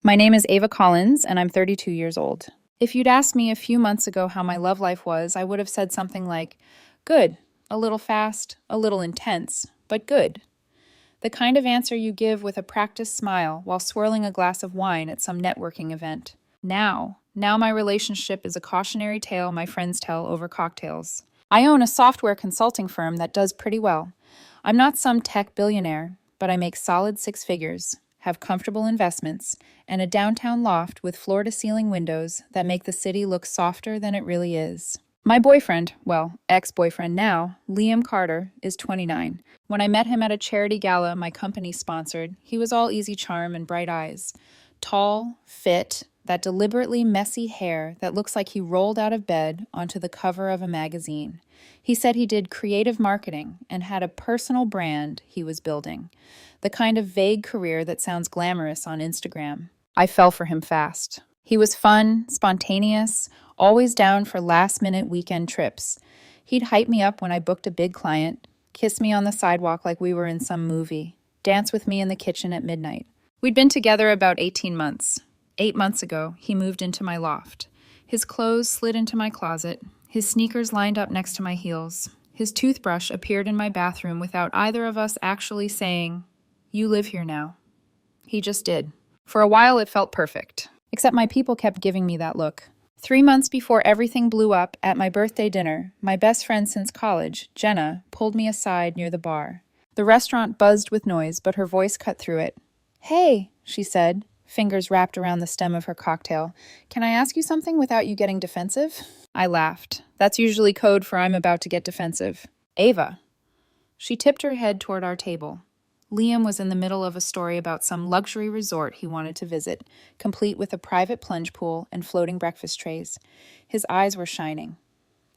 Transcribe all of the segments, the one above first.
My name is Ava Collins, and I'm 32 years old. If you'd asked me a few months ago how my love life was, I would have said something like, good, a little fast, a little intense, but good. The kind of answer you give with a practiced smile while swirling a glass of wine at some networking event. Now my relationship is a cautionary tale my friends tell over cocktails. I own a software consulting firm that does pretty well. I'm not some tech billionaire, but I make solid six figures, have comfortable investments, and a downtown loft with floor-to-ceiling windows that make the city look softer than it really is. My boyfriend, well, ex-boyfriend now, Liam Carter, is 29. When I met him at a charity gala my company sponsored, he was all easy charm and bright eyes. Tall, fit, that deliberately messy hair that looks like he rolled out of bed onto the cover of a magazine. He said he did creative marketing and had a personal brand he was building, the kind of vague career that sounds glamorous on Instagram. I fell for him fast. He was fun, spontaneous, always down for last-minute weekend trips. He'd hype me up when I booked a big client, kiss me on the sidewalk like we were in some movie, dance with me in the kitchen at midnight. We'd been together about 18 months. 8 months ago, he moved into my loft. His clothes slid into my closet. His sneakers lined up next to my heels. His toothbrush appeared in my bathroom without either of us actually saying, "You live here now." He just did. For a while, it felt perfect. Except my people kept giving me that look. 3 months before everything blew up at my birthday dinner, my best friend since college, Jenna, pulled me aside near the bar. The restaurant buzzed with noise, but her voice cut through it. "Hey," she said, fingers wrapped around the stem of her cocktail. "Can I ask you something without you getting defensive?" I laughed. That's usually code for I'm about to get defensive. "Ava." She tipped her head toward our table. Liam was in the middle of a story about some luxury resort he wanted to visit, complete with a private plunge pool and floating breakfast trays. His eyes were shining.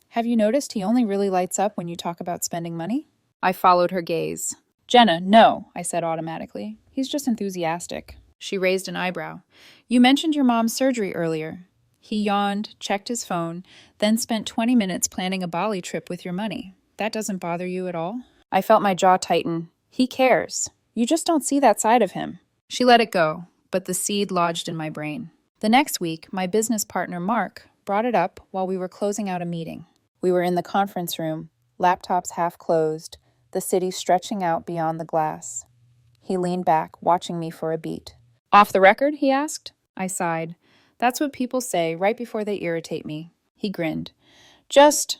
"Have you noticed he only really lights up when you talk about spending money?" I followed her gaze. "Jenna, no," I said automatically. "He's just enthusiastic." She raised an eyebrow. "You mentioned your mom's surgery earlier." He yawned, checked his phone, then spent 20 minutes planning a Bali trip with your money. "That doesn't bother you at all?" I felt my jaw tighten. "He cares. You just don't see that side of him." She let it go, but the seed lodged in my brain. The next week, my business partner, Mark, brought it up while we were closing out a meeting. We were in the conference room, laptops half closed, the city stretching out beyond the glass. He leaned back, watching me for a beat. "Off the record?" he asked. I sighed. That's what people say right before they irritate me. He grinned. "Just,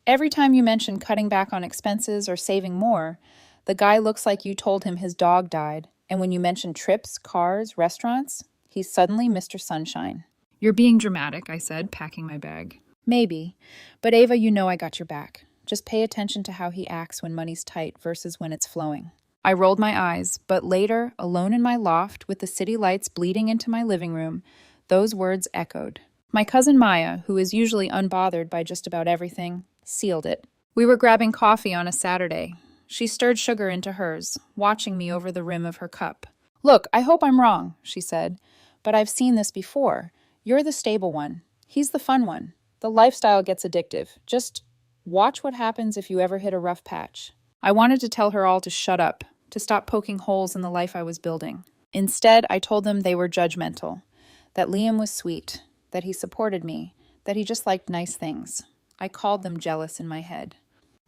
every time you mention cutting back on expenses or saving more, the guy looks like you told him his dog died, and when you mention trips, cars, restaurants, he's suddenly Mr. Sunshine." "You're being dramatic," I said, packing my bag. "Maybe, but Ava, you know I got your back. Just pay attention to how he acts when money's tight versus when it's flowing." I rolled my eyes, but later, alone in my loft with the city lights bleeding into my living room, those words echoed. My cousin Maya, who is usually unbothered by just about everything, sealed it. We were grabbing coffee on a Saturday. She stirred sugar into hers, watching me over the rim of her cup. "Look, I hope I'm wrong," she said, "but I've seen this before. You're the stable one. He's the fun one. The lifestyle gets addictive. Just watch what happens if you ever hit a rough patch." I wanted to tell her all to shut up, to stop poking holes in the life I was building. Instead, I told them they were judgmental, that Liam was sweet, that he supported me, that he just liked nice things. I called them jealous in my head.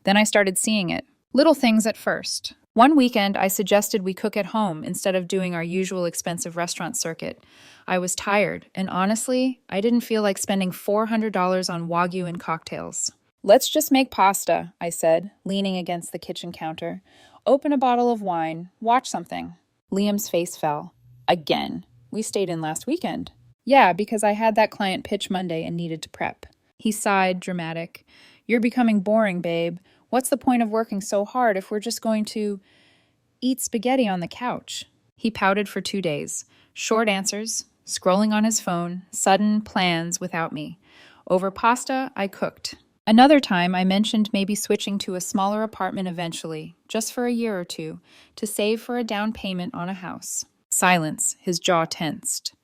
Then I started seeing it. Little things at first. One weekend, I suggested we cook at home instead of doing our usual expensive restaurant circuit. I was tired, and honestly, I didn't feel like spending $400 on Wagyu and cocktails. "Let's just make pasta," I said, leaning against the kitchen counter. "Open a bottle of wine, watch something." Liam's face fell. "Again? We stayed in last weekend." "Yeah, because I had that client pitch Monday and needed to prep." He sighed, dramatic. "You're becoming boring, babe. What's the point of working so hard if we're just going to eat spaghetti on the couch?" He pouted for 2 days. Short answers, scrolling on his phone, sudden plans without me. Over pasta, I cooked. Another time, I mentioned maybe switching to a smaller apartment eventually, just for a year or two, to save for a down payment on a house. Silence, his jaw tensed.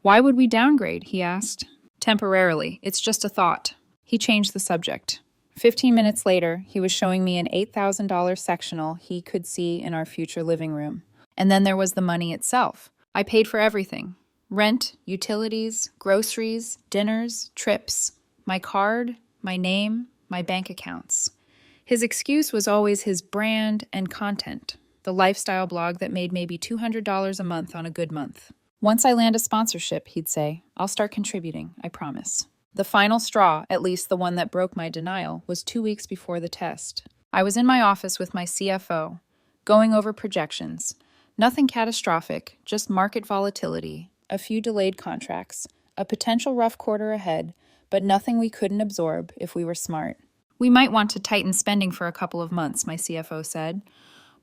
"Why would we downgrade?" he asked. "Temporarily. It's just a thought." He changed the subject. 15 minutes later, he was showing me an $8,000 sectional he could see in our future living room. And then there was the money itself. I paid for everything. Rent, utilities, groceries, dinners, trips, my card, my name, my bank accounts. His excuse was always his brand and content, the lifestyle blog that made maybe $200 a month on a good month. Once I land a sponsorship, he'd say, I'll start contributing, I promise. The final straw, at least the one that broke my denial, was 2 weeks before the test. I was in my office with my CFO, going over projections. Nothing catastrophic, just market volatility, a few delayed contracts, a potential rough quarter ahead, but nothing we couldn't absorb if we were smart. We might want to tighten spending for a couple of months, my CFO said.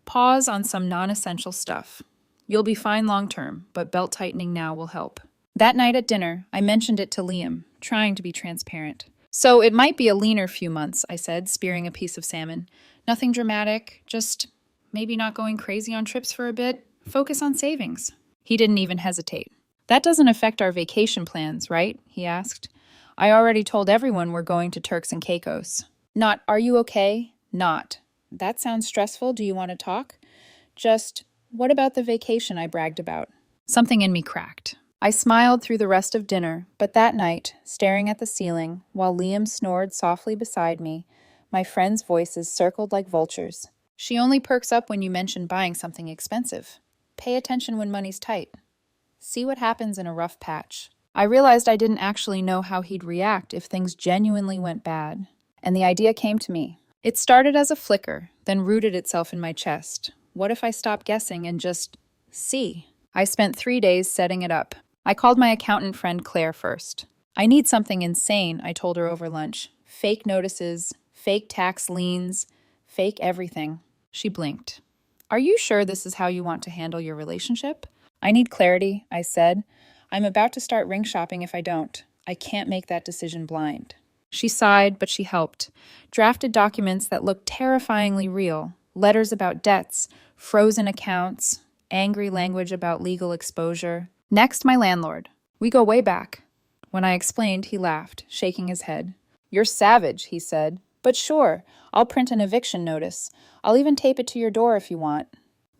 Pause on some non-essential stuff. You'll be fine long term, but belt tightening now will help. That night at dinner, I mentioned it to Liam, trying to be transparent. So it might be a leaner few months, I said, spearing a piece of salmon. Nothing dramatic, just maybe not going crazy on trips for a bit. Focus on savings. He didn't even hesitate. That doesn't affect our vacation plans, right? He asked. I already told everyone we're going to Turks and Caicos. Not, are you okay? Not. That sounds stressful. Do you want to talk? Just, what about the vacation I bragged about? Something in me cracked. I smiled through the rest of dinner, but that night, staring at the ceiling, while Liam snored softly beside me, my friends' voices circled like vultures. She only perks up when you mention buying something expensive. Pay attention when money's tight. See what happens in a rough patch. I realized I didn't actually know how he'd react if things genuinely went bad. And the idea came to me. It started as a flicker, then rooted itself in my chest. What if I stopped guessing and just see? I spent 3 days setting it up. I called my accountant friend Claire first. I need something insane, I told her over lunch. Fake notices, fake tax liens, fake everything. She blinked. Are you sure this is how you want to handle your relationship? I need clarity, I said. I'm about to start ring shopping if I don't. I can't make that decision blind. She sighed, but she helped. Drafted documents that looked terrifyingly real. Letters about debts, frozen accounts, angry language about legal exposure. Next, my landlord. We go way back. When I explained, he laughed, shaking his head. You're savage, he said. But sure, I'll print an eviction notice. I'll even tape it to your door if you want.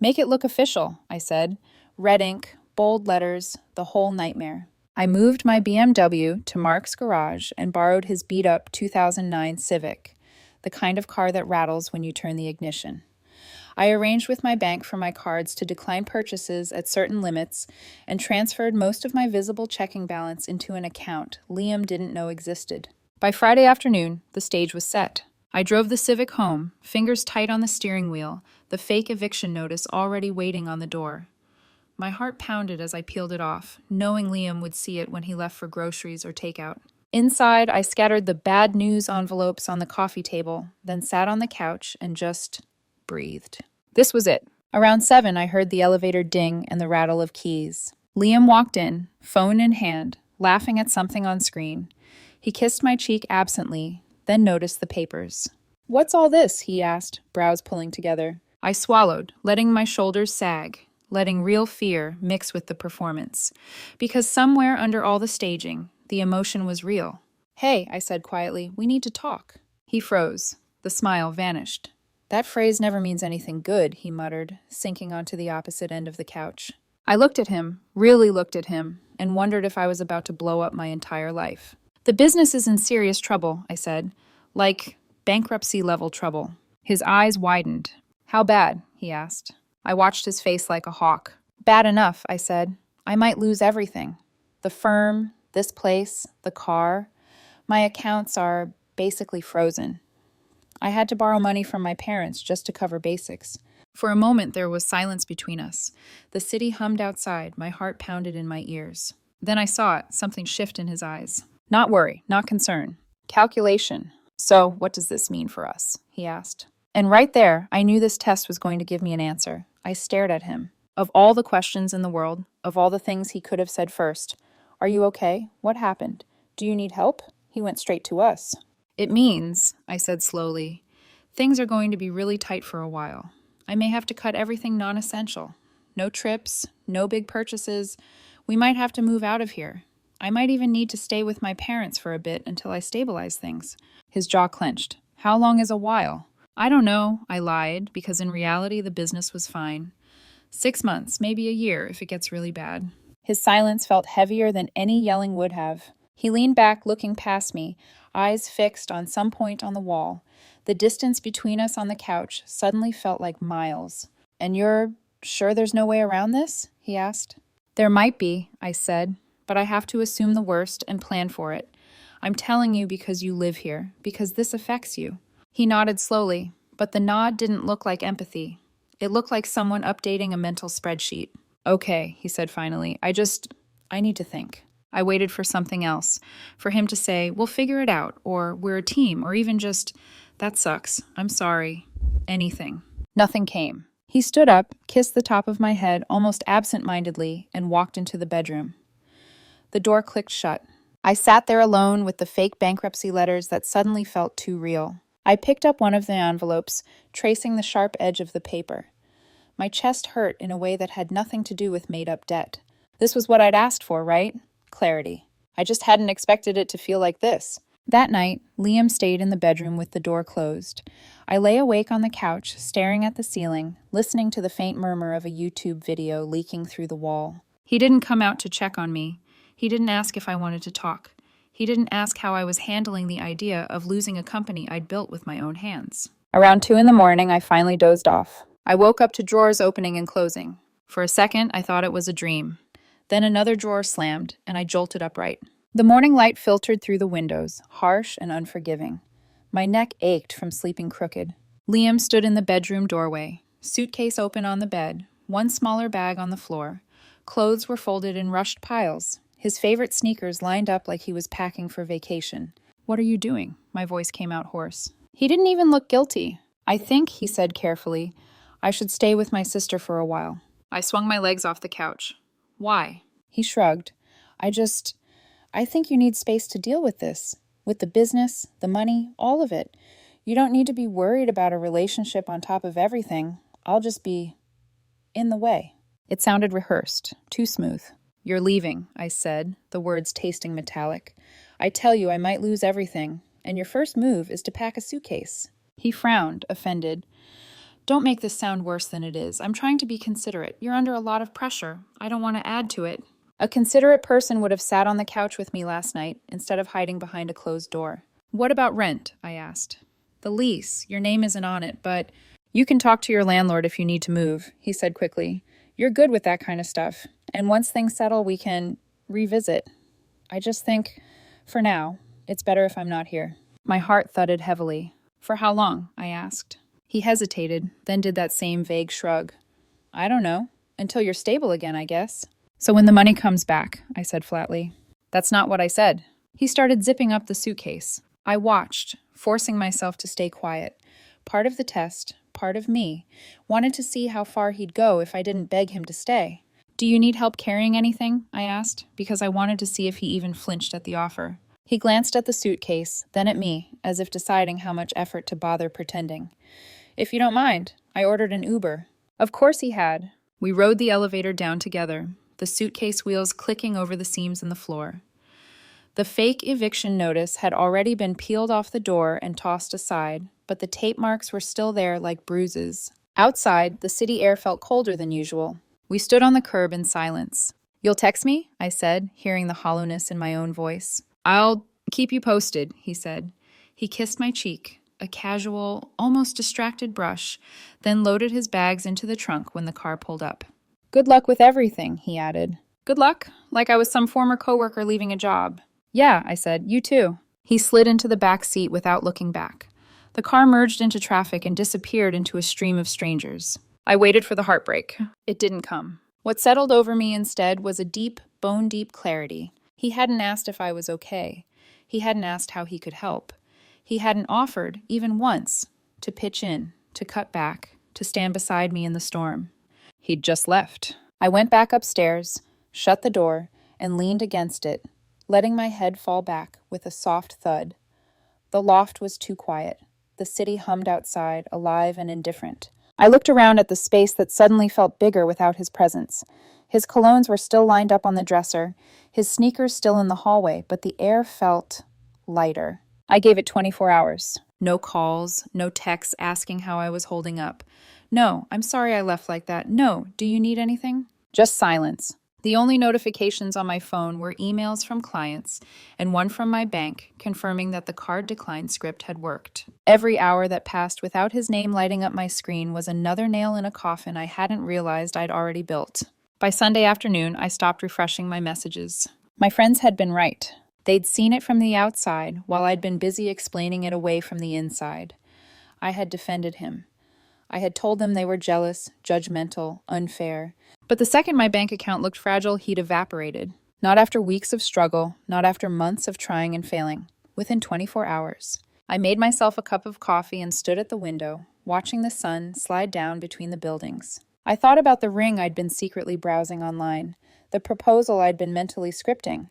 Make it look official, I said. Red ink, bold letters, the whole nightmare. I moved my BMW to Mark's garage and borrowed his beat-up 2009 Civic, the kind of car that rattles when you turn the ignition. I arranged with my bank for my cards to decline purchases at certain limits and transferred most of my visible checking balance into an account Liam didn't know existed. By Friday afternoon, the stage was set. I drove the Civic home, fingers tight on the steering wheel, the fake eviction notice already waiting on the door. My heart pounded as I peeled it off, knowing Liam would see it when he left for groceries or takeout. Inside, I scattered the bad news envelopes on the coffee table, then sat on the couch and just breathed. This was it. Around 7, I heard the elevator ding and the rattle of keys. Liam walked in, phone in hand, laughing at something on screen. He kissed my cheek absently, then noticed the papers. What's all this? He asked, brows pulling together. I swallowed, letting my shoulders sag, letting real fear mix with the performance. Because somewhere under all the staging, the emotion was real. Hey, I said quietly, we need to talk. He froze. The smile vanished. That phrase never means anything good, he muttered, sinking onto the opposite end of the couch. I looked at him, really looked at him, and wondered if I was about to blow up my entire life. The business is in serious trouble, I said, like bankruptcy level trouble. His eyes widened. How bad? He asked. I watched his face like a hawk. Bad enough, I said. I might lose everything. The firm, this place, the car. My accounts are basically frozen. I had to borrow money from my parents just to cover basics. For a moment there was silence between us. The city hummed outside, my heart pounded in my ears. Then I saw it, something shift in his eyes. Not worry, not concern. Calculation. So, what does this mean for us? He asked. And right there, I knew this test was going to give me an answer. I stared at him. Of all the questions in the world, of all the things he could have said first, are you okay? What happened? Do you need help? He went straight to us. It means, I said slowly, things are going to be really tight for a while. I may have to cut everything non-essential. No trips, no big purchases. We might have to move out of here. I might even need to stay with my parents for a bit until I stabilize things. His jaw clenched. How long is a while? I don't know, I lied, because in reality the business was fine. 6 months, maybe a year if it gets really bad. His silence felt heavier than any yelling would have. He leaned back, looking past me, eyes fixed on some point on the wall. The distance between us on the couch suddenly felt like miles. "And you're sure there's no way around this?" he asked. "There might be," I said, "but I have to assume the worst and plan for it. I'm telling you because you live here, because this affects you." He nodded slowly, but the nod didn't look like empathy. It looked like someone updating a mental spreadsheet. "Okay," he said finally. I need to think." I waited for something else, for him to say, "We'll figure it out," or "We're a team," or even just, "That sucks. I'm sorry." Anything. Nothing came. He stood up, kissed the top of my head almost absent-mindedly, and walked into the bedroom. The door clicked shut. I sat there alone with the fake bankruptcy letters that suddenly felt too real. I picked up one of the envelopes, tracing the sharp edge of the paper. My chest hurt in a way that had nothing to do with made-up debt. This was what I'd asked for, right? Clarity. I just hadn't expected it to feel like this. That night, Liam stayed in the bedroom with the door closed. I lay awake on the couch, staring at the ceiling, listening to the faint murmur of a YouTube video leaking through the wall. He didn't come out to check on me. He didn't ask if I wanted to talk. He didn't ask how I was handling the idea of losing a company I'd built with my own hands. Around 2 a.m, I finally dozed off. I woke up to drawers opening and closing. For a second, I thought it was a dream. Then another drawer slammed, and I jolted upright. The morning light filtered through the windows, harsh and unforgiving. My neck ached from sleeping crooked. Liam stood in the bedroom doorway, suitcase open on the bed, one smaller bag on the floor. Clothes were folded in rushed piles, his favorite sneakers lined up like he was packing for vacation. "What are you doing?" My voice came out hoarse. He didn't even look guilty. "I think," he said carefully, "I should stay with my sister for a while." I swung my legs off the couch. "Why?" He shrugged. I think you need space to deal with this. With the business, the money, all of it. You don't need to be worried about a relationship on top of everything. I'll just be in the way." It sounded rehearsed, too smooth. "You're leaving," I said, the words tasting metallic. "I tell you I might lose everything, and your first move is to pack a suitcase." He frowned, offended. "Don't make this sound worse than it is. I'm trying to be considerate. You're under a lot of pressure. I don't want to add to it." A considerate person would have sat on the couch with me last night instead of hiding behind a closed door. "What about rent?" I asked. "The lease. Your name isn't on it, but you can talk to your landlord if you need to move," he said quickly. "You're good with that kind of stuff. And once things settle, we can revisit. I just think, for now, it's better if I'm not here." My heart thudded heavily. "For how long?" I asked. He hesitated, then did that same vague shrug. "I don't know. Until you're stable again, I guess." "So when the money comes back," I said flatly. "That's not what I said." He started zipping up the suitcase. I watched, forcing myself to stay quiet. Part of the test, part of me, wanted to see how far he'd go if I didn't beg him to stay. "Do you need help carrying anything?" I asked, because I wanted to see if he even flinched at the offer. He glanced at the suitcase, then at me, as if deciding how much effort to bother pretending. "If you don't mind, I ordered an Uber." Of course he had. We rode the elevator down together, the suitcase wheels clicking over the seams in the floor. The fake eviction notice had already been peeled off the door and tossed aside, but the tape marks were still there like bruises. Outside, the city air felt colder than usual. We stood on the curb in silence. "You'll text me?" I said, hearing the hollowness in my own voice. "I'll keep you posted," he said. He kissed my cheek, a casual, almost distracted brush, then loaded his bags into the trunk when the car pulled up. "Good luck with everything," he added. "Good luck? Like I was some former coworker leaving a job." "Yeah," I said, "you too." He slid into the back seat without looking back. The car merged into traffic and disappeared into a stream of strangers. I waited for the heartbreak. It didn't come. What settled over me instead was a deep, bone-deep clarity. He hadn't asked if I was okay. He hadn't asked how he could help. He hadn't offered, even once, to pitch in, to cut back, to stand beside me in the storm. He'd just left. I went back upstairs, shut the door, and leaned against it, letting my head fall back with a soft thud. The loft was too quiet. The city hummed outside, alive and indifferent. I looked around at the space that suddenly felt bigger without his presence. His colognes were still lined up on the dresser, his sneakers still in the hallway, but the air felt lighter. I gave it 24 hours. No calls, no texts asking how I was holding up. "No, I'm sorry I left like that. No, do you need anything?" Just silence. The only notifications on my phone were emails from clients and one from my bank confirming that the card decline script had worked. Every hour that passed without his name lighting up my screen was another nail in a coffin I hadn't realized I'd already built. By Sunday afternoon, I stopped refreshing my messages. My friends had been right. They'd seen it from the outside while I'd been busy explaining it away from the inside. I had defended him. I had told them they were jealous, judgmental, unfair. But the second my bank account looked fragile, he'd evaporated. Not after weeks of struggle, not after months of trying and failing. Within 24 hours. I made myself a cup of coffee and stood at the window, watching the sun slide down between the buildings. I thought about the ring I'd been secretly browsing online, the proposal I'd been mentally scripting,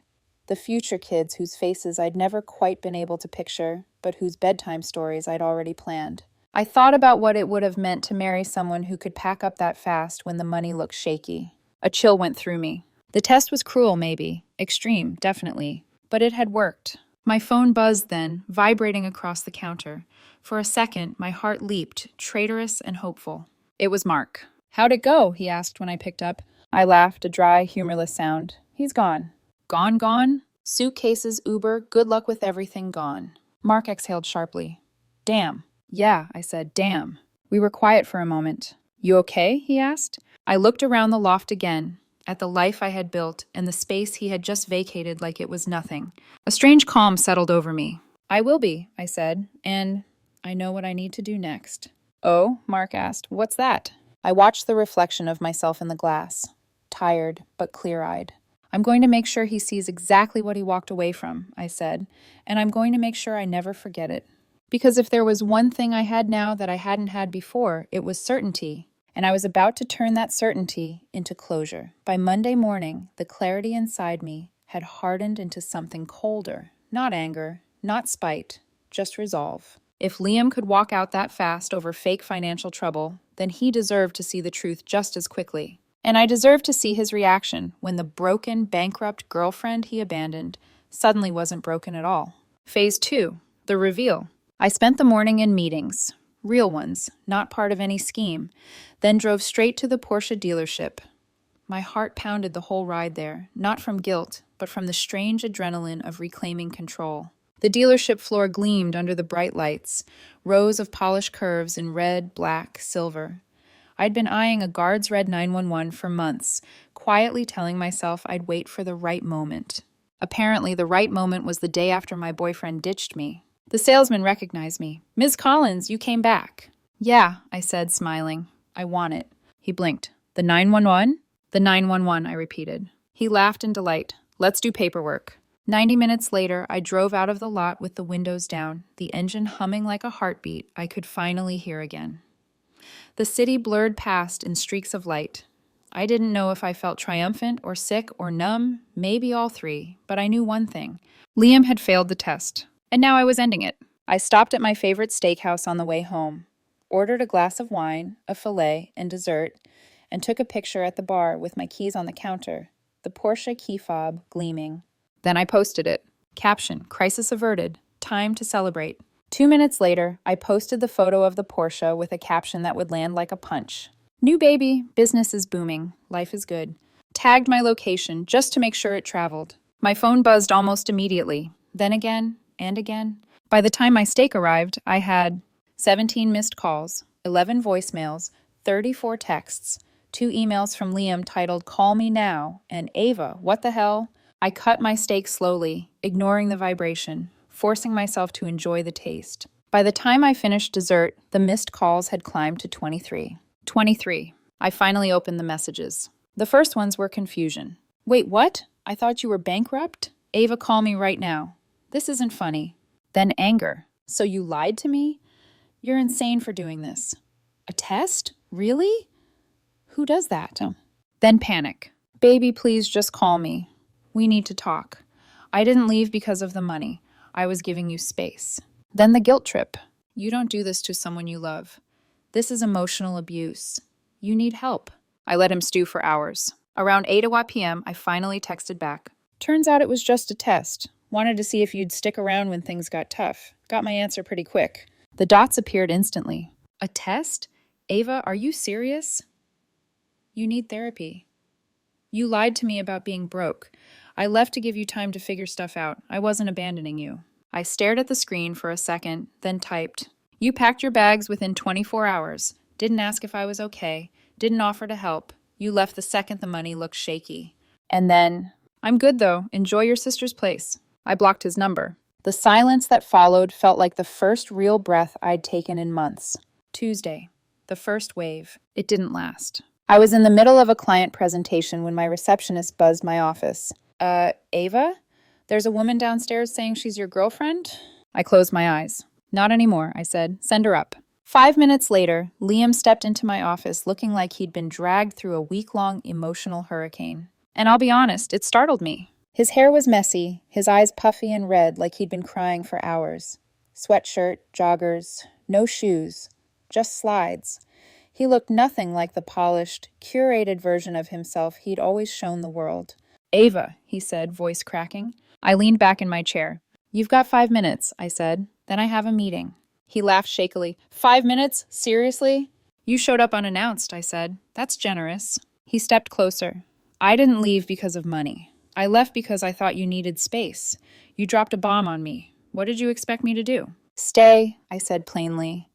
the future kids whose faces I'd never quite been able to picture, but whose bedtime stories I'd already planned. I thought about what it would have meant to marry someone who could pack up that fast when the money looked shaky. A chill went through me. The test was cruel, maybe. Extreme, definitely. But it had worked. My phone buzzed then, vibrating across the counter. For a second, my heart leaped, traitorous and hopeful. It was Mark. "How'd it go?" he asked when I picked up. I laughed, a dry, humorless sound. "He's gone." "Gone, gone?" "Suitcases, Uber, good luck with everything, gone." Mark exhaled sharply. "Damn." "Yeah," I said, "damn." We were quiet for a moment. "You okay?" he asked. I looked around the loft again, at the life I had built and the space he had just vacated like it was nothing. A strange calm settled over me. "I will be," I said, "and I know what I need to do next." "Oh?" Mark asked. "What's that?" I watched the reflection of myself in the glass, tired but clear-eyed. "I'm going to make sure he sees exactly what he walked away from," I said, "and I'm going to make sure I never forget it. Because if there was one thing I had now that I hadn't had before, it was certainty, and I was about to turn that certainty into closure. By Monday morning, the clarity inside me had hardened into something colder, not anger, not spite, just resolve. If Liam could walk out that fast over fake financial trouble, then he deserved to see the truth just as quickly. And I deserved to see his reaction when the broken, bankrupt girlfriend he abandoned suddenly wasn't broken at all. Phase 2, the reveal. I spent the morning in meetings, real ones, not part of any scheme, then drove straight to the Porsche dealership. My heart pounded the whole ride there, not from guilt, but from the strange adrenaline of reclaiming control. The dealership floor gleamed under the bright lights, rows of polished curves in red, black, silver. I'd been eyeing a guard's red 911 for months, quietly telling myself I'd wait for the right moment. Apparently, the right moment was the day after my boyfriend ditched me. The salesman recognized me. "Ms. Collins, you came back." "Yeah," I said, smiling. "I want it." He blinked. "The 911? "The 911, I repeated. He laughed in delight. "Let's do paperwork." 90 minutes later, I drove out of the lot with the windows down, the engine humming like a heartbeat I could finally hear again. The city blurred past in streaks of light. I didn't know if I felt triumphant or sick or numb, maybe all three, but I knew one thing. Liam had failed the test. And now I was ending it. I stopped at my favorite steakhouse on the way home, ordered a glass of wine, a filet, and dessert, and took a picture at the bar with my keys on the counter, the Porsche key fob gleaming. Then I posted it. Caption, "Crisis averted. Time to celebrate." 2 minutes later, I posted the photo of the Porsche with a caption that would land like a punch. "New baby, business is booming, life is good." Tagged my location just to make sure it traveled. My phone buzzed almost immediately, then again, and again. By the time my steak arrived, I had 17 missed calls, 11 voicemails, 34 texts, 2 emails from Liam titled "Call Me Now" and "Ava, what the hell?" I cut my steak slowly, ignoring the vibration, forcing myself to enjoy the taste. By the time I finished dessert, the missed calls had climbed to 23. 23. I finally opened the messages. The first ones were confusion. "Wait, what? I thought you were bankrupt? Ava, call me right now. This isn't funny." Then anger. "So you lied to me? You're insane for doing this." "A test? Really? Who does that?" Then panic. "Baby, please just call me. We need to talk. I didn't leave because of the money. I was giving you space." Then the guilt trip. "You don't do this to someone you love. This is emotional abuse. You need help." I let him stew for hours. Around 8 p.m., I finally texted back. "Turns out it was just a test. Wanted to see if you'd stick around when things got tough. Got my answer pretty quick." The dots appeared instantly. "A test? Ava, are you serious?" "You need therapy." You lied to me about being broke. I left to give you time to figure stuff out. I wasn't abandoning you. I stared at the screen for a second, then typed. You packed your bags within 24 hours. Didn't ask if I was okay. Didn't offer to help. You left the second the money looked shaky. And then, I'm good though. Enjoy your sister's place. I blocked his number. The silence that followed felt like the first real breath I'd taken in months. Tuesday. The first wave. It didn't last. I was in the middle of a client presentation when my receptionist buzzed my office. Ava? There's a woman downstairs saying she's your girlfriend? I closed my eyes. Not anymore, I said. Send her up. 5 minutes later, Liam stepped into my office looking like he'd been dragged through a week-long emotional hurricane. And I'll be honest, it startled me. His hair was messy, his eyes puffy and red like he'd been crying for hours. Sweatshirt, joggers, no shoes, just slides. He looked nothing like the polished, curated version of himself he'd always shown the world. Ava, he said, voice cracking. I leaned back in my chair. You've got 5 minutes, I said. Then I have a meeting. He laughed shakily. 5 minutes? Seriously? You showed up unannounced, I said. That's generous. He stepped closer. I didn't leave because of money. I left because I thought you needed space. You dropped a bomb on me. What did you expect me to do? Stay, I said plainly.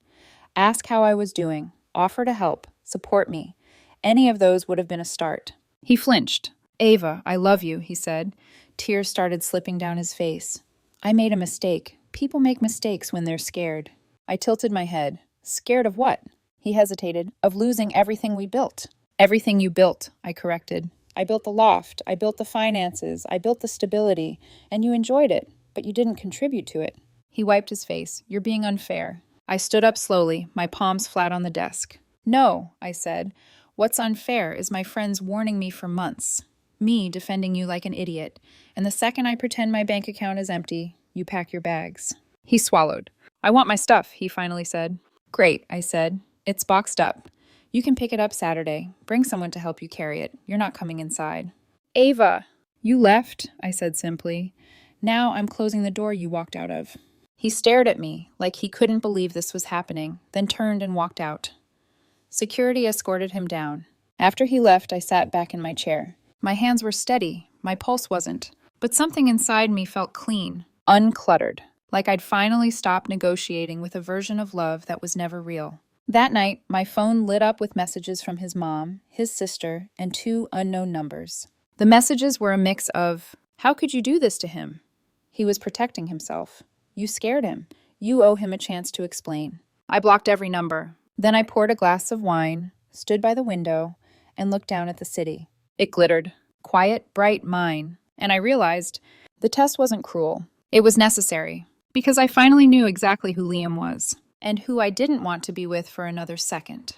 Ask how I was doing. Offer to help, support me. Any of those would have been a start. He flinched. Ava, I love you, he said. Tears started slipping down his face. I made a mistake. People make mistakes when they're scared. I tilted my head. Scared of what? He hesitated. Of losing everything we built. Everything you built, I corrected. I built the loft. I built the finances. I built the stability. And you enjoyed it, but you didn't contribute to it. He wiped his face. You're being unfair. I stood up slowly, my palms flat on the desk. No, I said. What's unfair is my friends warning me for months. Me defending you like an idiot. And the second I pretend my bank account is empty, you pack your bags. He swallowed. I want my stuff, he finally said. Great, I said. It's boxed up. You can pick it up Saturday. Bring someone to help you carry it. You're not coming inside. Ava! You left, I said simply. Now I'm closing the door you walked out of. He stared at me like he couldn't believe this was happening, then turned and walked out. Security escorted him down. After he left, I sat back in my chair. My hands were steady, my pulse wasn't, but something inside me felt clean, uncluttered, like I'd finally stopped negotiating with a version of love that was never real. That night, my phone lit up with messages from his mom, his sister, and 2 unknown numbers. The messages were a mix of, how could you do this to him? He was protecting himself. You scared him. You owe him a chance to explain. I blocked every number. Then I poured a glass of wine, stood by the window, and looked down at the city. It glittered. Quiet, bright, mine. And I realized the test wasn't cruel. It was necessary. Because I finally knew exactly who Liam was. And who I didn't want to be with for another second.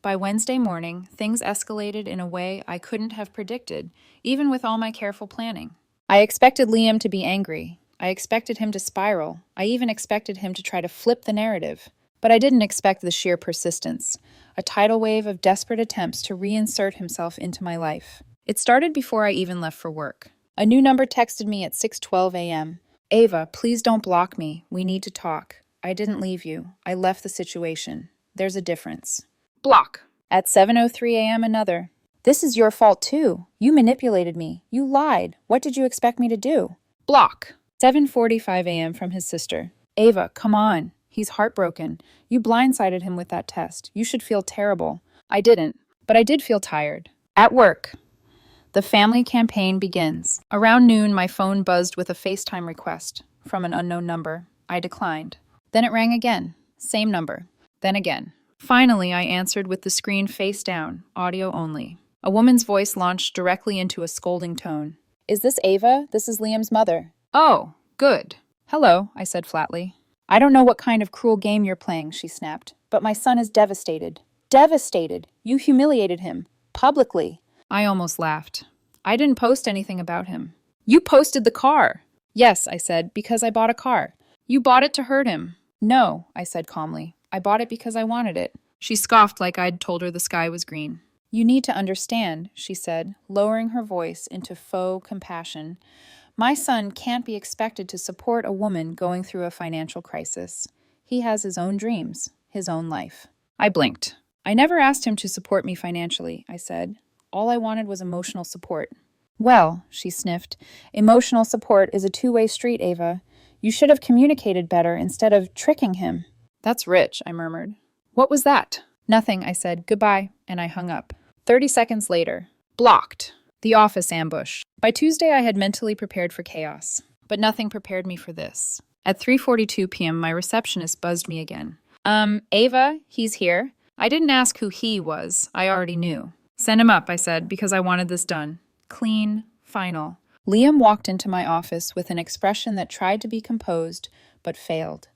By Wednesday morning, things escalated in a way I couldn't have predicted, even with all my careful planning. I expected Liam to be angry. I expected him to spiral. I even expected him to try to flip the narrative. But I didn't expect the sheer persistence, a tidal wave of desperate attempts to reinsert himself into my life. It started before I even left for work. A new number texted me at 6:12 a.m. Ava, please don't block me. We need to talk. I didn't leave you. I left the situation. There's a difference. Block. At 7:03 a.m. another. This is your fault too. You manipulated me. You lied. What did you expect me to do? Block. 7:45 a.m. from his sister. Ava, come on. He's heartbroken. You blindsided him with that test. You should feel terrible. I didn't, but I did feel tired. At work. The family campaign begins. Around noon, my phone buzzed with a FaceTime request from an unknown number. I declined. Then it rang again. Same number. Then again. Finally, I answered with the screen face down, audio only. A woman's voice launched directly into a scolding tone. Is this Ava? This is Liam's mother. Oh, good. Hello, I said flatly. I don't know what kind of cruel game you're playing, she snapped, but my son is devastated. Devastated! You humiliated him. Publicly. I almost laughed. I didn't post anything about him. You posted the car! Yes, I said, because I bought a car. You bought it to hurt him. No, I said calmly. I bought it because I wanted it. She scoffed like I'd told her the sky was green. You need to understand, she said, lowering her voice into faux compassion. My son can't be expected to support a woman going through a financial crisis. He has his own dreams, his own life. I blinked. I never asked him to support me financially, I said. All I wanted was emotional support. Well, she sniffed, emotional support is a two-way street, Ava. You should have communicated better instead of tricking him. That's rich, I murmured. What was that? Nothing, I said. Goodbye, and I hung up. 30 seconds later. Blocked. The office ambush. By Tuesday, I had mentally prepared for chaos, but nothing prepared me for this. At 3:42 p.m., my receptionist buzzed me again. Ava, he's here. I didn't ask who he was. I already knew. Send him up, I said, because I wanted this done. Clean, final. Liam walked into my office with an expression that tried to be composed, but failed.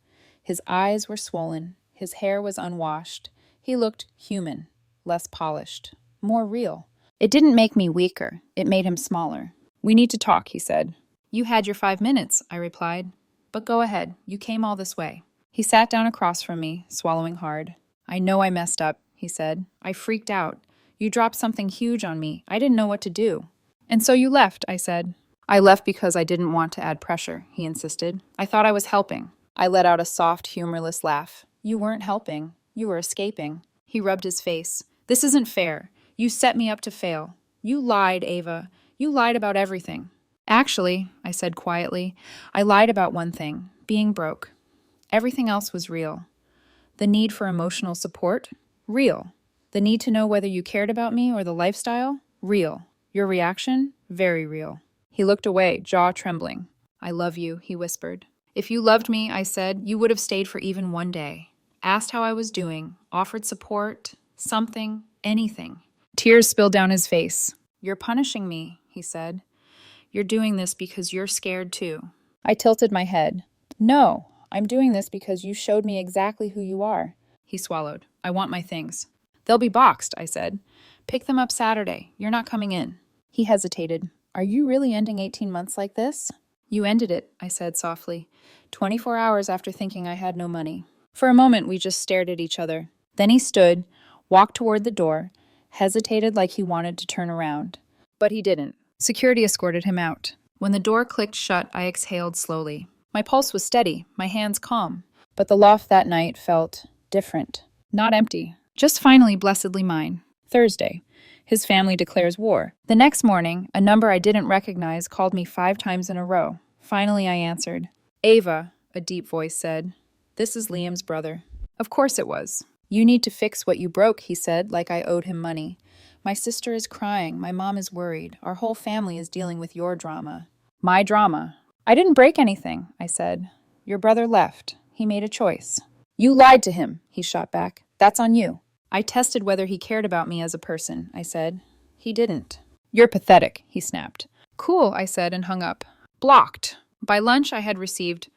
His eyes were swollen. His hair was unwashed. He looked human, less polished, more real. It didn't make me weaker. It made him smaller. We need to talk, he said. You had your 5 minutes, I replied. But go ahead. You came all this way. He sat down across from me, swallowing hard. I know I messed up, he said. I freaked out. You dropped something huge on me. I didn't know what to do. And so you left, I said. I left because I didn't want to add pressure, he insisted. I thought I was helping. I let out a soft, humorless laugh. You weren't helping. You were escaping. He rubbed his face. This isn't fair. You set me up to fail. You lied, Ava. You lied about everything. Actually, I said quietly, I lied about one thing, being broke. Everything else was real. The need for emotional support? Real. The need to know whether you cared about me or the lifestyle? Real. Your reaction? Very real. He looked away, jaw trembling. I love you, he whispered. If you loved me, I said, you would have stayed for even one day. Asked how I was doing, offered support, something, anything. Tears spilled down his face. You're punishing me, he said. You're doing this because you're scared too. I tilted my head. No, I'm doing this because you showed me exactly who you are. He swallowed. I want my things. They'll be boxed, I said. Pick them up Saturday. You're not coming in. He hesitated. Are you really ending 18 months like this? You ended it, I said softly, 24 hours after thinking I had no money. For a moment, we just stared at each other. Then he stood, walked toward the door, hesitated like he wanted to turn around. But he didn't. Security escorted him out. When the door clicked shut, I exhaled slowly. My pulse was steady, my hands calm. But the loft that night felt different. Not empty, just finally blessedly mine. Thursday. His family declares war. The next morning, a number I didn't recognize called me 5 times in a row. Finally, I answered. Ava, a deep voice said. This is Liam's brother. Of course it was. You need to fix what you broke, he said, like I owed him money. My sister is crying. My mom is worried. Our whole family is dealing with your drama. My drama. I didn't break anything, I said. Your brother left. He made a choice. You lied to him, he shot back. That's on you. I tested whether he cared about me as a person, I said. He didn't. You're pathetic, he snapped. Cool, I said and hung up. Blocked. By lunch, I had received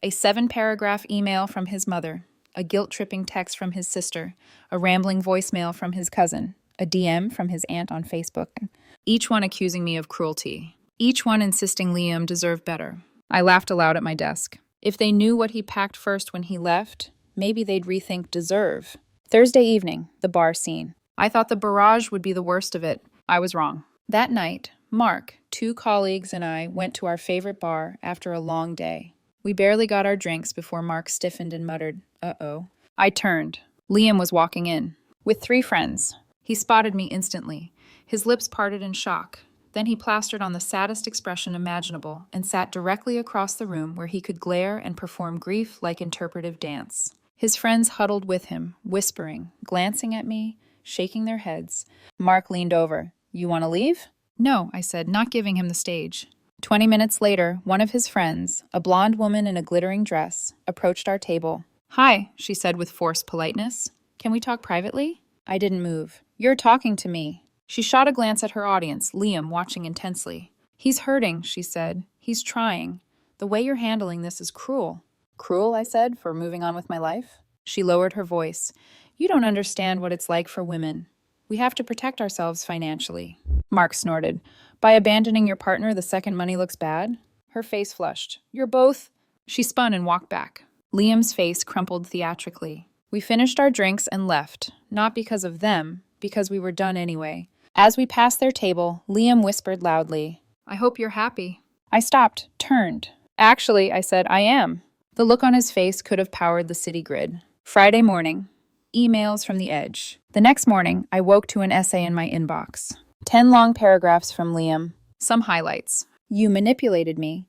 a 7-paragraph email from his mother, a guilt-tripping text from his sister, a rambling voicemail from his cousin, a DM from his aunt on Facebook, each one accusing me of cruelty, each one insisting Liam deserved better. I laughed aloud at my desk. If they knew what he packed first when he left, maybe they'd rethink deserve. Thursday evening, the bar scene. I thought the barrage would be the worst of it. I was wrong. That night, Mark, 2 colleagues, and I went to our favorite bar after a long day. We barely got our drinks before Mark stiffened and muttered, uh-oh. I turned. Liam was walking in, with 3 friends. He spotted me instantly. His lips parted in shock. Then he plastered on the saddest expression imaginable and sat directly across the room where he could glare and perform grief like interpretive dance. His friends huddled with him, whispering, glancing at me, shaking their heads. Mark leaned over. You want to leave? No, I said, not giving him the stage. 20 minutes later, one of his friends, a blonde woman in a glittering dress, approached our table. Hi, she said with forced politeness. Can we talk privately? I didn't move. You're talking to me. She shot a glance at her audience, Liam watching intensely. He's hurting, she said. He's trying. The way you're handling this is cruel. Cruel, I said, for moving on with my life. She lowered her voice. You don't understand what it's like for women. We have to protect ourselves financially. Mark snorted. By abandoning your partner the second money looks bad? Her face flushed. You're both... She spun and walked back. Liam's face crumpled theatrically. We finished our drinks and left, not because of them, because we were done anyway. As we passed their table, Liam whispered loudly, I hope you're happy. I stopped, turned. Actually, I said, I am. The look on his face could have powered the city grid. Friday morning. emails from the edge. The next morning, I woke to an essay in my inbox. 10 long paragraphs from Liam. Some highlights. You manipulated me.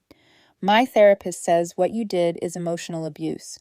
My therapist says what you did is emotional abuse.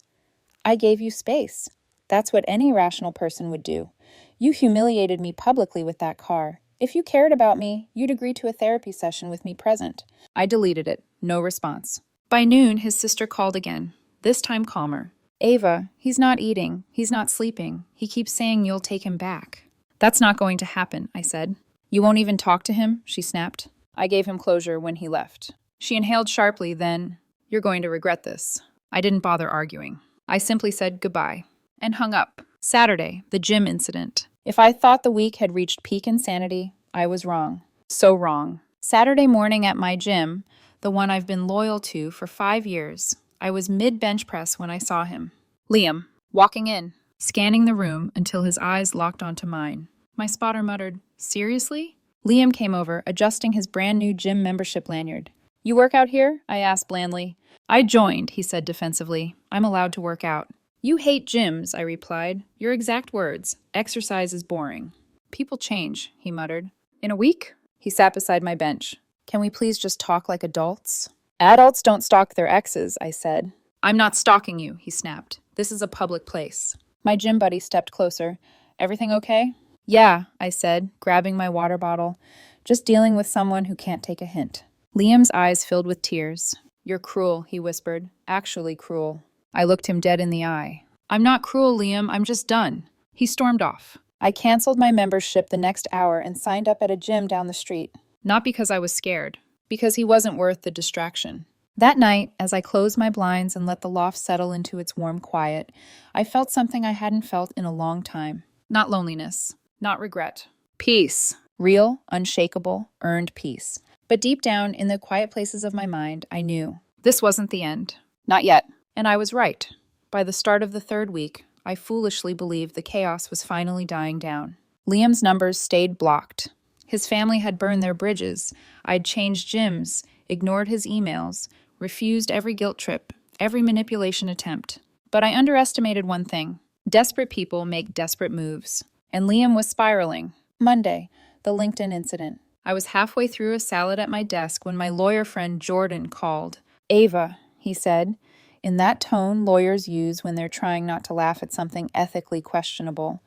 I gave you space. That's what any rational person would do. You humiliated me publicly with that car. If you cared about me, you'd agree to a therapy session with me present. I deleted it. No response. By noon, his sister called again, this time calmer. Ava, he's not eating. He's not sleeping. He keeps saying you'll take him back. That's not going to happen, I said. You won't even talk to him? She snapped. I gave him closure when he left. She inhaled sharply, then, you're going to regret this. I didn't bother arguing. I simply said goodbye and hung up. Saturday, the gym incident. If I thought the week had reached peak insanity, I was wrong. So wrong. Saturday morning at my gym, the one I've been loyal to for 5 years, I was mid-bench press when I saw him. Liam, walking in, scanning the room until his eyes locked onto mine. My spotter muttered, seriously? Liam came over, adjusting his brand new gym membership lanyard. You work out here? I asked blandly. I joined, he said defensively. I'm allowed to work out. You hate gyms, I replied. Your exact words. Exercise is boring. People change, he muttered. In a week? He sat beside my bench. Can we please just talk like adults? Adults don't stalk their exes, I said. I'm not stalking you, he snapped. This is a public place. My gym buddy stepped closer. Everything okay? Yeah, I said, grabbing my water bottle. Just dealing with someone who can't take a hint. Liam's eyes filled with tears. You're cruel, he whispered. Actually cruel. I looked him dead in the eye. I'm not cruel, Liam. I'm just done. He stormed off. I canceled my membership the next hour and signed up at a gym down the street. Not because I was scared. Because he wasn't worth the distraction. That night, as I closed my blinds and let the loft settle into its warm quiet, I felt something I hadn't felt in a long time. Not loneliness. Not regret. Peace. Real, unshakable, earned peace. But deep down, in the quiet places of my mind, I knew. This wasn't the end. Not yet. And I was right. By the start of the 3rd week, I foolishly believed the chaos was finally dying down. Liam's numbers stayed blocked. His family had burned their bridges. I'd changed gyms, ignored his emails, refused every guilt trip, every manipulation attempt. But I underestimated one thing. Desperate people make desperate moves. And Liam was spiraling. Monday, the LinkedIn incident. I was halfway through a salad at my desk when my lawyer friend Jordan called. Ava, he said, in that tone lawyers use when they're trying not to laugh at something ethically questionable.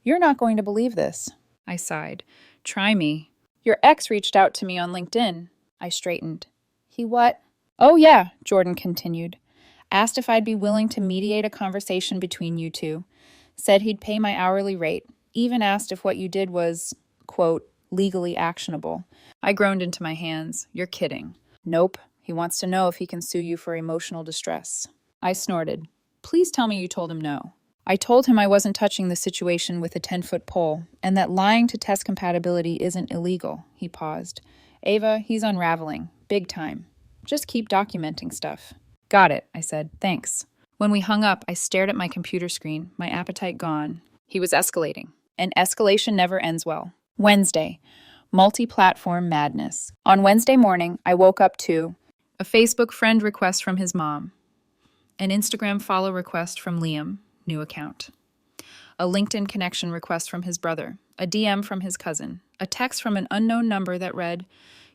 You're not going to believe this. I sighed. Try me. Your ex reached out to me on LinkedIn. I straightened. He what? Oh yeah, Jordan continued. Asked if I'd be willing to mediate a conversation between you two. Said he'd pay my hourly rate. Even asked if what you did was, quote, legally actionable. I groaned into my hands. You're kidding. Nope. He wants to know if he can sue you for emotional distress. I snorted. Please tell me you told him no. I told him I wasn't touching the situation with a 10-foot pole, and that lying to test compatibility isn't illegal. He paused. Ava, he's unraveling. Big time. Just keep documenting stuff. Got it, I said. Thanks. When we hung up, I stared at my computer screen, my appetite gone. He was escalating. And escalation never ends well. Wednesday. Multi-platform madness. On Wednesday morning, I woke up to a Facebook friend request from his mom, an Instagram follow request from Liam, new account, a LinkedIn connection request from his brother, a DM from his cousin, a text from an unknown number that read,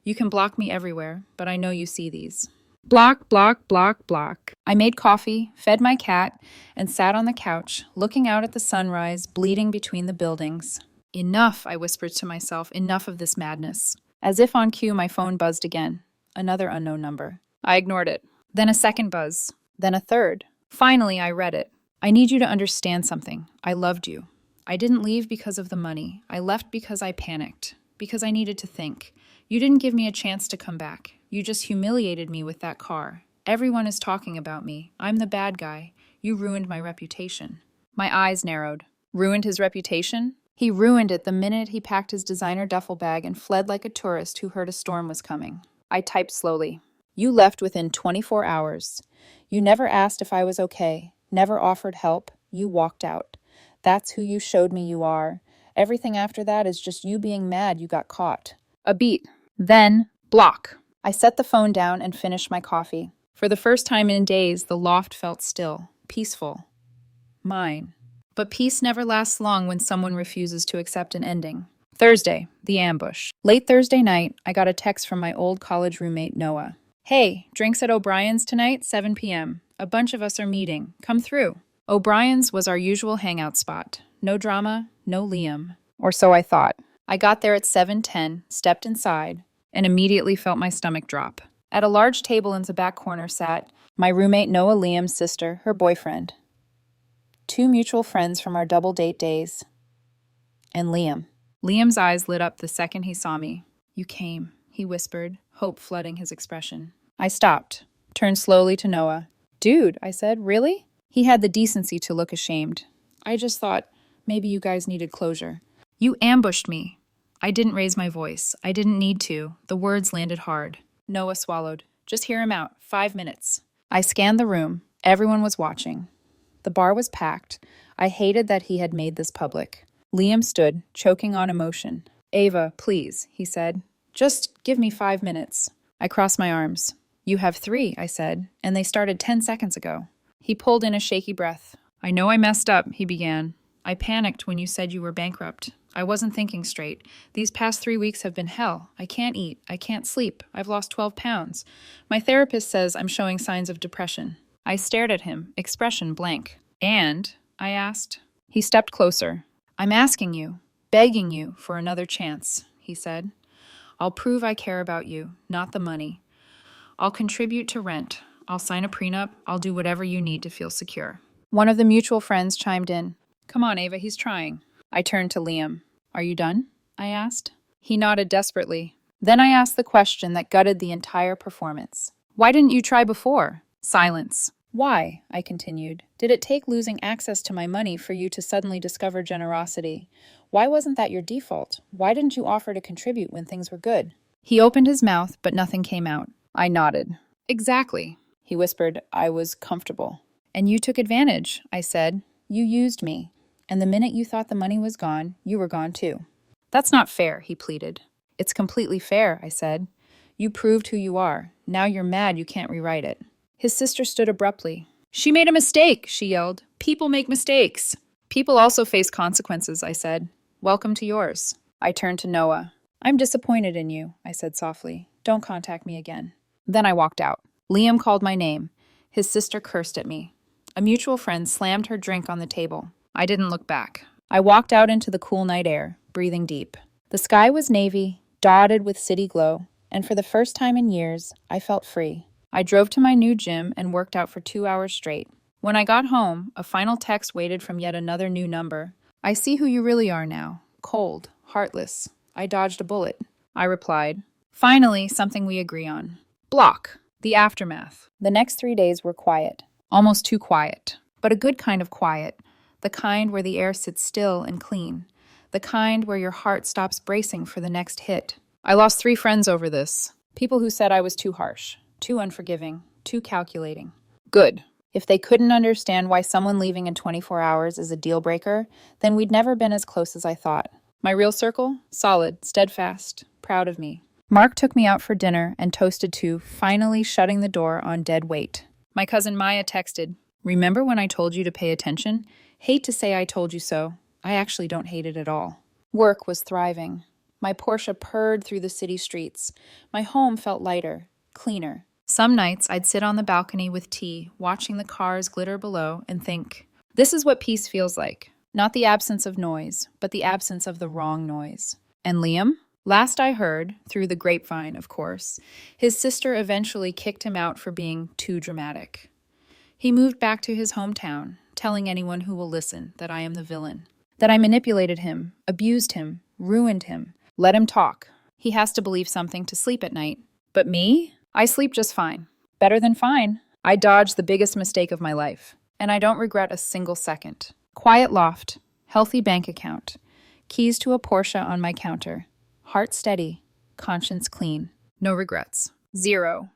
you can block me everywhere, but I know you see these. Block, block, block, block. I made coffee, fed my cat, and sat on the couch, looking out at the sunrise bleeding between the buildings. Enough, I whispered to myself, enough of this madness. As if on cue, my phone buzzed again. Another unknown number. I ignored it. Then a second buzz. Then a third. Finally, I read it. I need you to understand something. I loved you. I didn't leave because of the money. I left because I panicked. Because I needed to think. You didn't give me a chance to come back. You just humiliated me with that car. Everyone is talking about me. I'm the bad guy. You ruined my reputation. My eyes narrowed. Ruined his reputation? He ruined it the minute he packed his designer duffel bag and fled like a tourist who heard a storm was coming. I typed slowly. You left within 24 hours. You never asked if I was okay. Never offered help. You walked out. That's who you showed me you are. Everything after that is just you being mad you got caught. A beat. Then, block. I set the phone down and finished my coffee. For the first time in days, the loft felt still, peaceful. Mine. But peace never lasts long when someone refuses to accept an ending. Thursday, the ambush. Late Thursday night, I got a text from my old college roommate, Noah. Hey, drinks at O'Brien's tonight, 7 p.m. A bunch of us are meeting. Come through. O'Brien's was our usual hangout spot. No drama, no Liam. Or so I thought. I got there at 7:10, stepped inside, and immediately felt my stomach drop. At a large table in the back corner sat my roommate Noah, Liam's sister, her boyfriend, two mutual friends from our double date days, and Liam. Liam's eyes lit up the second he saw me. You came, he whispered, hope flooding his expression. I stopped, turned slowly to Noah. Dude, I said, really? He had the decency to look ashamed. I just thought, maybe you guys needed closure. You ambushed me. I didn't raise my voice. I didn't need to. The words landed hard. Noah swallowed. Just hear him out. 5 minutes. I scanned the room. Everyone was watching. The bar was packed. I hated that he had made this public. Liam stood, choking on emotion. Ava, please, he said. Just give me 5 minutes. I crossed my arms. You have 3, I said, and they started 10 seconds ago. He pulled in a shaky breath. I know I messed up, he began. I panicked when you said you were bankrupt. I wasn't thinking straight. These past 3 weeks have been hell. I can't eat. I can't sleep. I've lost 12 pounds. My therapist says I'm showing signs of depression. I stared at him, expression blank. And? I asked. He stepped closer. I'm asking you, begging you for another chance, he said. I'll prove I care about you, not the money. I'll contribute to rent. I'll sign a prenup. I'll do whatever you need to feel secure. One of the mutual friends chimed in. Come on, Ava, he's trying. I turned to Liam. Are you done? I asked. He nodded desperately. Then I asked the question that gutted the entire performance. Why didn't you try before? Silence. Why? I continued. Did it take losing access to my money for you to suddenly discover generosity? Why wasn't that your default? Why didn't you offer to contribute when things were good? He opened his mouth, but nothing came out. I nodded. Exactly. He whispered. I was comfortable. And you took advantage, I said. You used me. And the minute you thought the money was gone, you were gone too. That's not fair, he pleaded. It's completely fair, I said. You proved who you are. Now you're mad you can't rewrite it. His sister stood abruptly. She made a mistake, she yelled. People make mistakes. People also face consequences, I said. Welcome to yours. I turned to Noah. I'm disappointed in you, I said softly. Don't contact me again. Then I walked out. Liam called my name. His sister cursed at me. A mutual friend slammed her drink on the table. I didn't look back. I walked out into the cool night air, breathing deep. The sky was navy, dotted with city glow, and for the first time in years, I felt free. I drove to my new gym and worked out for 2 hours straight. When I got home, a final text waited from yet another new number. I see who you really are now. Cold, heartless. I dodged a bullet. I replied. Finally, something we agree on. Block. The aftermath. The next 3 days were quiet. Almost too quiet. But a good kind of quiet. The kind where the air sits still and clean. The kind where your heart stops bracing for the next hit. I lost 3 friends over this. People who said I was too harsh, too unforgiving, too calculating. Good. If they couldn't understand why someone leaving in 24 hours is a deal breaker, then we'd never been as close as I thought. My real circle? Solid, steadfast, proud of me. Mark took me out for dinner and toasted to finally shutting the door on dead weight. My cousin Maya texted, Remember when I told you to pay attention? Hate to say I told you so. I actually don't hate it at all. Work was thriving. My Porsche purred through the city streets. My home felt lighter, cleaner. Some nights I'd sit on the balcony with tea, watching the cars glitter below, and think, this is what peace feels like. Not the absence of noise, but the absence of the wrong noise. And Liam? Last I heard, through the grapevine, of course, his sister eventually kicked him out for being too dramatic. He moved back to his hometown, telling anyone who will listen that I am the villain. That I manipulated him, abused him, ruined him. Let him talk. He has to believe something to sleep at night. But me? I sleep just fine. Better than fine. I dodged the biggest mistake of my life. And I don't regret a single second. Quiet loft, healthy bank account, keys to a Porsche on my counter, heart steady, conscience clean. No regrets. 0.